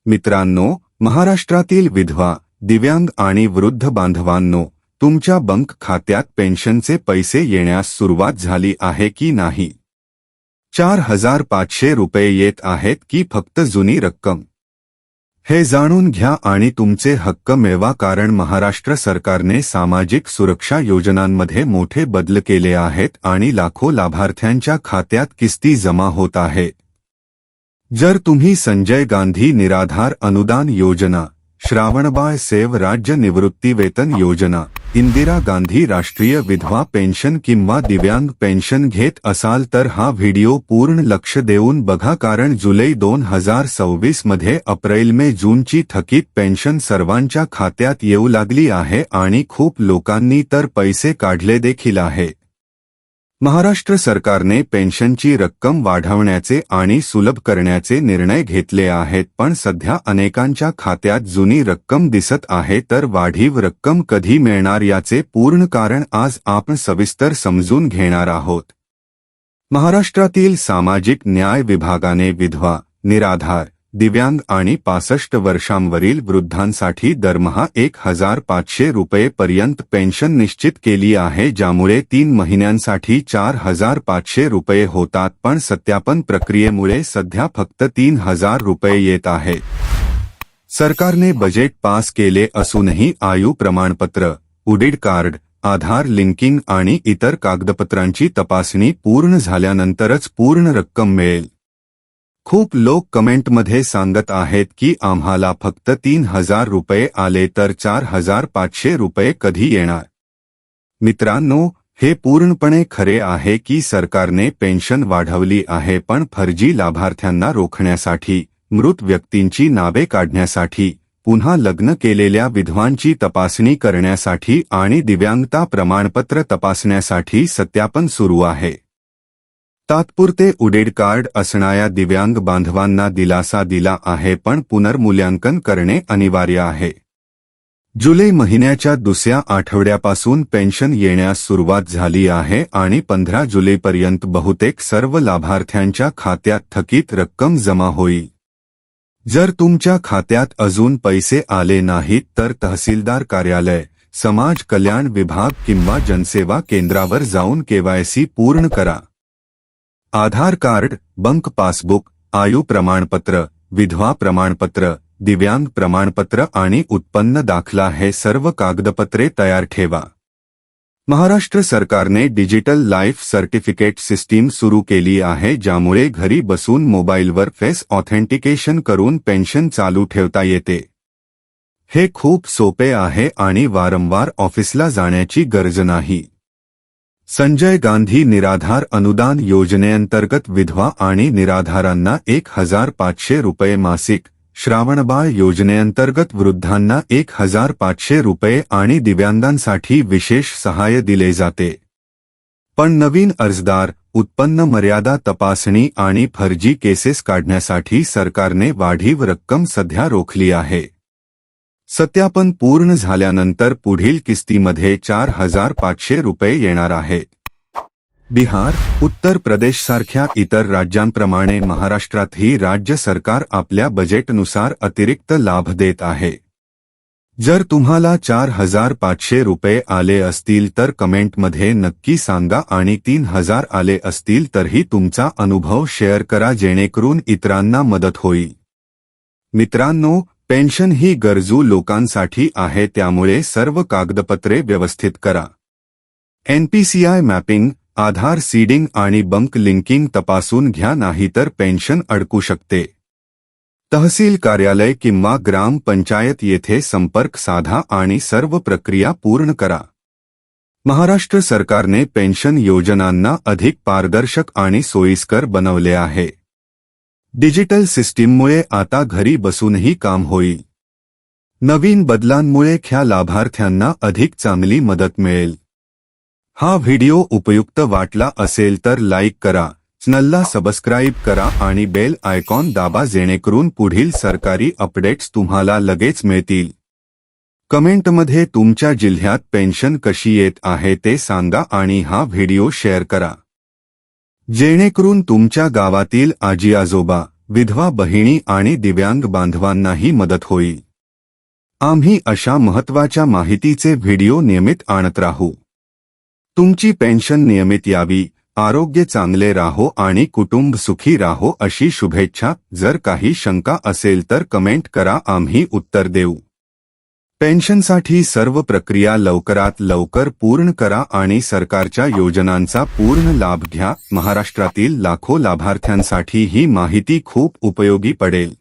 मित्रांनो, महाराष्ट्रातील विधवा, दिव्यांग आणि वृद्ध बांधवांनो, तुमच्या बँक खात्यात पेन्शनचे पैसे येण्यास सुरुवात झाली आहे की नाही? 4500 रुपये येत आहेत की फक्त जुनी रक्कम? हे जाणून घ्या आणि तुमचे हक्क मिळवा, कारण महाराष्ट्र सरकारने सामाजिक सुरक्षा योजनांमध्ये मोठे बदल केले आहेत आणि लाखो लाभार्थ्यांच्या खात्यात किस्ती जमा होत आहेत. जर तुम्ही संजय गांधी निराधार अनुदान योजना, श्रावणबाळ सेव राज्य निवृत्तीवेतन योजना, इंदिरा गांधी राष्ट्रीय विधवा पेन्शन किंवा दिव्यांग पेन्शन घेत असाल तर हा व्हिडिओ पूर्ण लक्ष देऊन बघा, कारण जुलै 2026 मध्ये एप्रिल मे जूनची थकीत पेन्शन सर्वांच्या खात्यात येऊ लागली आहे आणि खूप लोकांनी तर पैसे काढले देखील आहे. महाराष्ट्र सरकारने पेन्शनची रक्कम वाढवण्याचे आणि सुलभ करण्याचे निर्णय घेतले आहेत, पण सध्या अनेकांच्या खात्यात जुनी रक्कम दिसत आहे. तर वाढीव रक्कम कधी मिळणार याचे पूर्ण कारण आज आपण सविस्तर समजून घेणार आहोत. महाराष्ट्रातील सामाजिक न्याय विभागाने विधवा, निराधार, दिव्यांग आणि 65 वर्षांवरील वृद्धांसाठी दरमहा 1500 रुपये पर्यंत पेन्शन निश्चित केली आहे, ज्यामुळे 3 महिन्यांसाठी 4500 रुपये होतात. पण सत्यापन प्रक्रियेमुळे सध्या फक्त 3000 रुपये येत आहेत. सरकारने बजेट पास केले असूनही आयु प्रमाणपत्र, उडीड कार्ड, आधार लिंकिंग आणि इतर कागदपत्रांची तपासणी पूर्ण झाल्यानंतरच पूर्ण रक्कम मिळेल. खूप लोक कमेंटमध्ये सांगत आहेत की आम्हाला फक्त 3000 रुपये आले, तर 4500 रुपये कधी येणार? मित्रांनो, हे पूर्णपणे खरे आहे की सरकारने पेन्शन वाढवली आहे, पण फर्जी लाभार्थ्यांना रोखण्यासाठी, मृत व्यक्तींची नावे काढण्यासाठी, पुन्हा लग्न केलेल्या विधवांची तपासणी करण्यासाठी आणि दिव्यांगता प्रमाणपत्र तपासण्यासाठी सत्यापन सुरू आहे. तात्पुरते उडीड कार्ड असणाऱ्या दिव्यांग बांधवांना दिलासा दिला आहे, पण पुनर्मूल्यांकन करणे अनिवार्य आहे. जुलै महिन्याच्या दुसऱ्या आठवड्यापासून पेन्शन येण्यास सुरुवात झाली आहे आणि 15 जुलैपर्यंत बहुतेक सर्व लाभार्थ्यांच्या खात्यात थकीत रक्कम जमा होईल. जर तुमच्या खात्यात अजून पैसे आले नाहीत तर तहसीलदार कार्यालय, समाज कल्याण विभाग किंवा जनसेवा केंद्रावर जाऊन KYC पूर्ण करा. आधार कार्ड, बँक पासबुक, आयु प्रमाणपत्र, विधवा प्रमाणपत्र, दिव्यांग प्रमाणपत्र आणि उत्पन्न दाखला हे सर्व कागदपत्रे तयार ठेवा. महाराष्ट्र सरकारने डिजिटल लाईफ सर्टिफिकेट सिस्टीम सुरू केली आहे, ज्यामुळे घरी बसून मोबाईलवर फेस ऑथेंटिकेशन करून पेन्शन चालू ठेवता येते. हे खूप सोपे आहे आणि वारंवार ऑफिसला जाण्याची गरज नाही. संजय गांधी निराधार अनुदान योजनेअंतर्गत विधवा आणि निराधारांना 1500 रुपये मासिक, श्रावणबाळ योजनेअंतर्गत वृद्धांना 1500 रुपये आणि दिव्यांगांसाठी विशेष सहाय्य दिले जाते. पण नवीन अर्जदार, उत्पन्न मर्यादा तपासणी आणि फर्जी केसेस काढण्यासाठी सरकारने वाढीव रक्कम सध्या रोखली आहे. सत्यापन पूर्ण झाल्यानंतर पुढील किस्तीमध्ये 4500 रुपये येणार आहेत. बिहार, उत्तर प्रदेशसारख्या इतर राज्यांप्रमाणे महाराष्ट्रातही राज्य सरकार आपल्या बजेटनुसार अतिरिक्त लाभ देत आहे. जर तुम्हाला 4500 रुपये आले असतील तर कमेंटमध्ये नक्की सांगा, आणि 3000 आले असतील तरीही तुमचा अनुभव शेअर करा, जेणेकरून इतरांना मदत होईल. मित्रांनो, पेन्शन ही गरजू लोकांसाठी आहे, त्यामुळे सर्व कागदपत्रे व्यवस्थित करा. NPCI मॅपिंग, आधार सीडिंग आणि बँक लिंकिंग तपासून घ्या, नाहीतर पेन्शन अडकू शकते. तहसील कार्यालय किंवा ग्राम पंचायत येथे संपर्क साधा आणि सर्व प्रक्रिया पूर्ण करा. महाराष्ट्र सरकारने पेन्शन योजनांना अधिक पारदर्शक आणि सोयीस्कर बनवले आहे. डिजिटल सिस्टीममुळे आता घरी बसूनही काम होईल. नवीन बदलांमुळे ख्या लाभार्थ्यांना अधिक चांगली मदत मिळेल. हा व्हिडिओ उपयुक्त वाटला असेल तर लाईक करा, चॅनलला सबस्क्राईब करा आणि बेल आयकॉन दाबा, जेणेकरून पुढील सरकारी अपडेट्स तुम्हाला लगेच मिळतील. कमेंटमध्ये तुमच्या जिल्ह्यात पेन्शन कशी येत आहे ते सांगा आणि हा व्हिडिओ शेअर करा, जेणेकरून तुमच्या गावातील आजी आजोबा, विधवा बहिणी आणि दिव्यांग बांधवांनाही मदत होईल. आम्ही अशा महत्त्वाच्या माहितीचे व्हिडिओ नियमित आणत राहू. तुमची पेन्शन नियमित यावी, आरोग्य चांगले राहो आणि कुटुंब सुखी राहो अशी शुभेच्छा. जर काही शंका असेल तर कमेंट करा, आम्ही उत्तर देऊ. पेन्शनसाठी सर्व प्रक्रिया लवकरात लवकर पूर्ण करा आणि सरकारच्या योजनांचा पूर्ण लाभ घ्या. महाराष्ट्रातील लाखो लाभार्थ्यांसाठी ही माहिती खूप उपयोगी पडेल.